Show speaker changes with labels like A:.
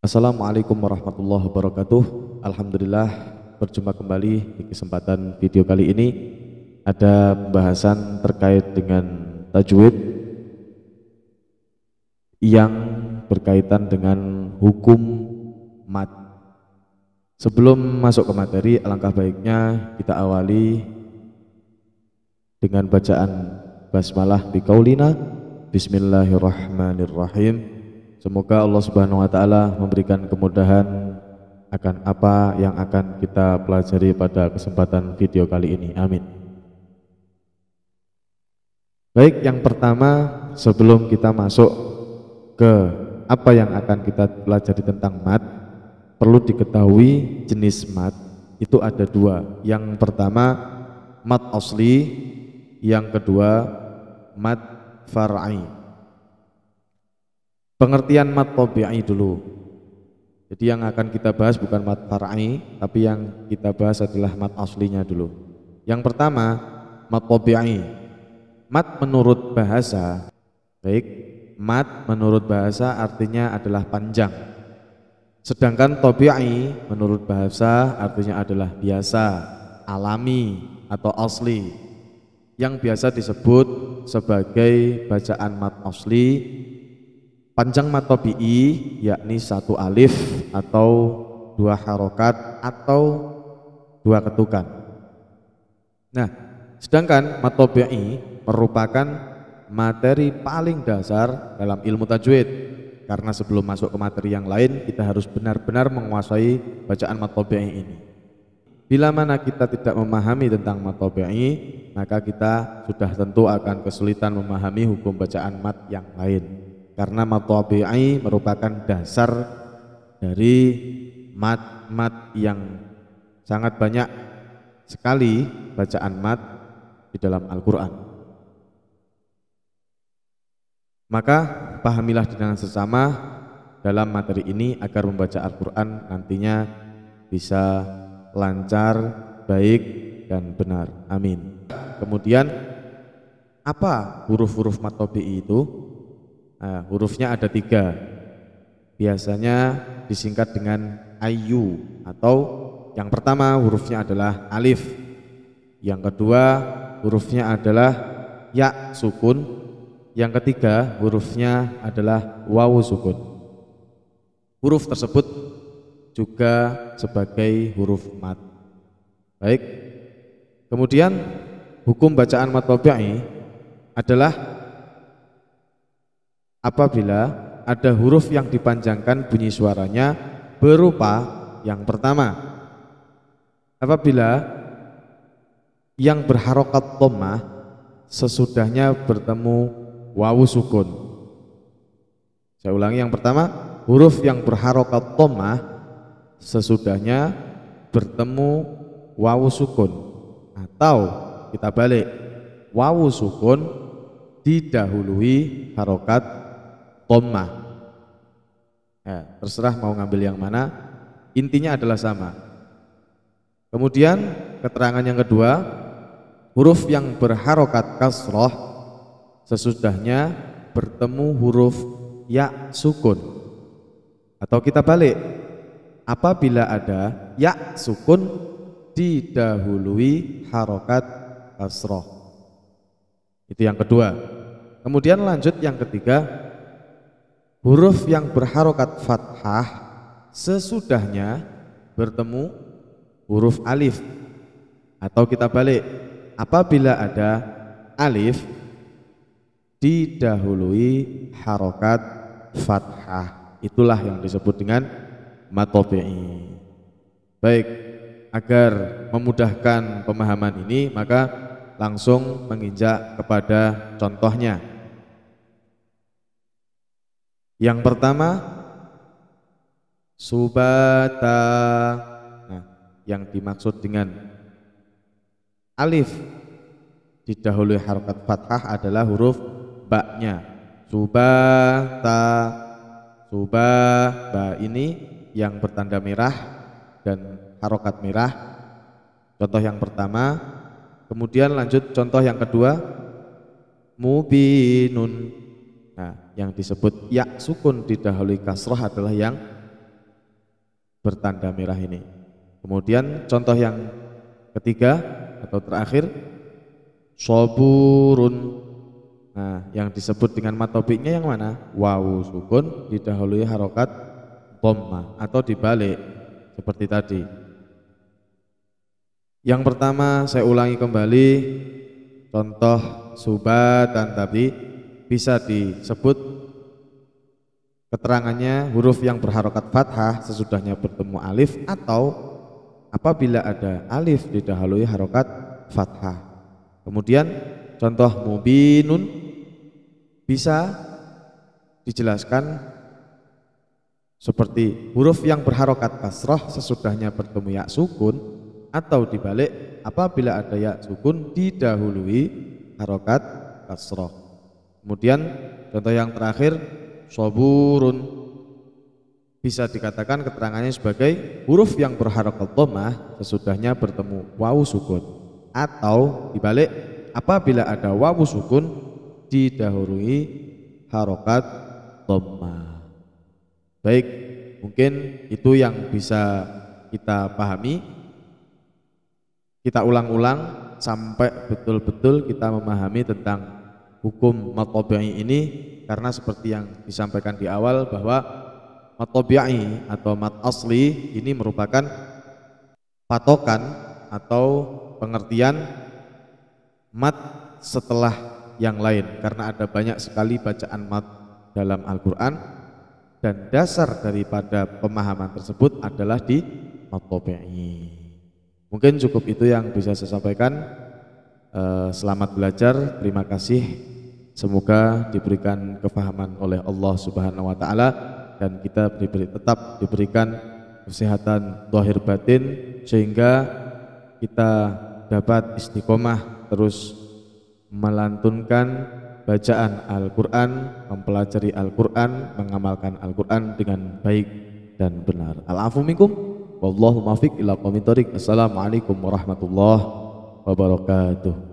A: Assalamualaikum warahmatullahi wabarakatuh. Alhamdulillah, berjumpa kembali di kesempatan video kali ini. Ada pembahasan terkait dengan tajwid yang berkaitan dengan hukum mad. Sebelum masuk ke materi, alangkah baiknya kita awali dengan bacaan basmalah biqaulina Bismillahirrahmanirrahim. Semoga Allah Subhanahu wa taala memberikan kemudahan akan apa yang akan kita pelajari pada kesempatan video kali ini. Amin. Baik, yang pertama sebelum kita masuk ke apa yang akan kita pelajari tentang mad, perlu diketahui jenis mad itu ada dua. Yang pertama mad asli, yang kedua mad far'i. Pengertian mad tabi'i dulu. Jadi yang akan kita bahas bukan mad far'i, tapi yang kita bahas adalah mad aslinya dulu. Yang pertama, mad tabi'i. Mad menurut bahasa, baik, mad menurut bahasa artinya adalah panjang. Sedangkan tabi'i menurut bahasa artinya adalah biasa, alami atau asli. Yang biasa disebut sebagai bacaan mad asli. Panjang mad tabi'i yakni satu alif atau dua harokat atau dua ketukan. Nah, sedangkan mad tabi'i merupakan materi paling dasar dalam ilmu tajwid. Karena sebelum masuk ke materi yang lain, kita harus benar-benar menguasai bacaan mad tabi'i ini. Bila mana kita tidak memahami tentang mad tabi'i, maka kita sudah tentu akan kesulitan memahami hukum bacaan mad yang lain. Karena mad tabi'i merupakan dasar dari mad yang sangat banyak sekali bacaan mad di dalam Al-Quran. Maka pahamilah dengan sesama dalam materi ini agar membaca Al-Quran nantinya bisa lancar, baik dan benar. Amin. Kemudian apa huruf-huruf mad tabi'i itu? Nah, hurufnya ada 3. Biasanya disingkat dengan ayu, atau yang pertama hurufnya adalah alif, yang kedua hurufnya adalah ya sukun, yang ketiga hurufnya adalah wawu sukun. Huruf tersebut juga sebagai huruf mad. Baik. Kemudian hukum bacaan mad tabi'i adalah apabila ada huruf yang dipanjangkan bunyi suaranya berupa yang pertama, apabila yang berharokat dhammah sesudahnya bertemu wawu sukun. Saya ulangi, yang pertama, huruf yang berharokat dhammah sesudahnya bertemu wawu sukun, atau kita balik, wawu sukun didahului harokat dhammah. Ya, terserah mau ngambil yang mana, intinya adalah sama. Kemudian keterangan yang kedua, huruf yang berharokat kasroh sesudahnya bertemu huruf ya sukun, atau kita balik, apabila ada ya sukun didahului harokat kasroh. Itu yang kedua. Kemudian lanjut yang ketiga, huruf yang berharokat fathah sesudahnya bertemu huruf alif, atau kita balik, apabila ada alif didahului harokat fathah, itulah yang disebut dengan mad tabi'i. Baik, agar memudahkan pemahaman ini, maka langsung menginjak kepada contohnya. Yang pertama subata. Nah, yang dimaksud dengan alif didahului harokat fathah adalah huruf ba-nya. Subata, subah, ba ini yang bertanda merah dan harokat merah. Contoh yang pertama. Kemudian lanjut contoh yang kedua, mubinun. Nah, yang disebut ya sukun didahului kasroh adalah yang bertanda merah ini. Kemudian contoh yang ketiga atau terakhir, saburun. Nah, yang disebut dengan mat tobiknya yang mana? Wawu sukun didahului harokat dhammah atau dibalik seperti tadi. Yang pertama saya ulangi kembali, contoh subatan tadi bisa disebut keterangannya huruf yang berharokat fathah sesudahnya bertemu alif, atau apabila ada alif didahului harokat fathah. Kemudian contoh mubinun bisa dijelaskan seperti huruf yang berharokat kasroh sesudahnya bertemu ya sukun, atau dibalik apabila ada ya sukun didahului harokat kasroh. Kemudian contoh yang terakhir, saburun bisa dikatakan keterangannya sebagai huruf yang berharokat dhammah sesudahnya bertemu wawu sukun, atau dibalik apabila ada wawu sukun didahului harokat dhammah. Baik, mungkin itu yang bisa kita pahami. Kita ulang-ulang sampai betul-betul kita memahami tentang hukum mat tabi'i ini, karena seperti yang disampaikan di awal bahwa mat tabi'i atau mat asli ini merupakan patokan atau pengertian mat setelah yang lain, karena ada banyak sekali bacaan mat dalam Al-Quran dan dasar daripada pemahaman tersebut adalah di mat tabi'i. Mungkin cukup itu yang bisa saya sampaikan. Selamat belajar, terima kasih. Semoga diberikan kefahaman oleh Allah Subhanahu wa taala dan kita tetap diberikan kesehatan zahir batin sehingga kita dapat istiqomah terus melantunkan bacaan Al-Quran, mempelajari Al-Quran, mengamalkan Al-Quran dengan baik dan benar. Al-afu minkum, wallahu muwaffiq ila aqwamit thoriq. Assalamualaikum warahmatullahi wabarakatuh.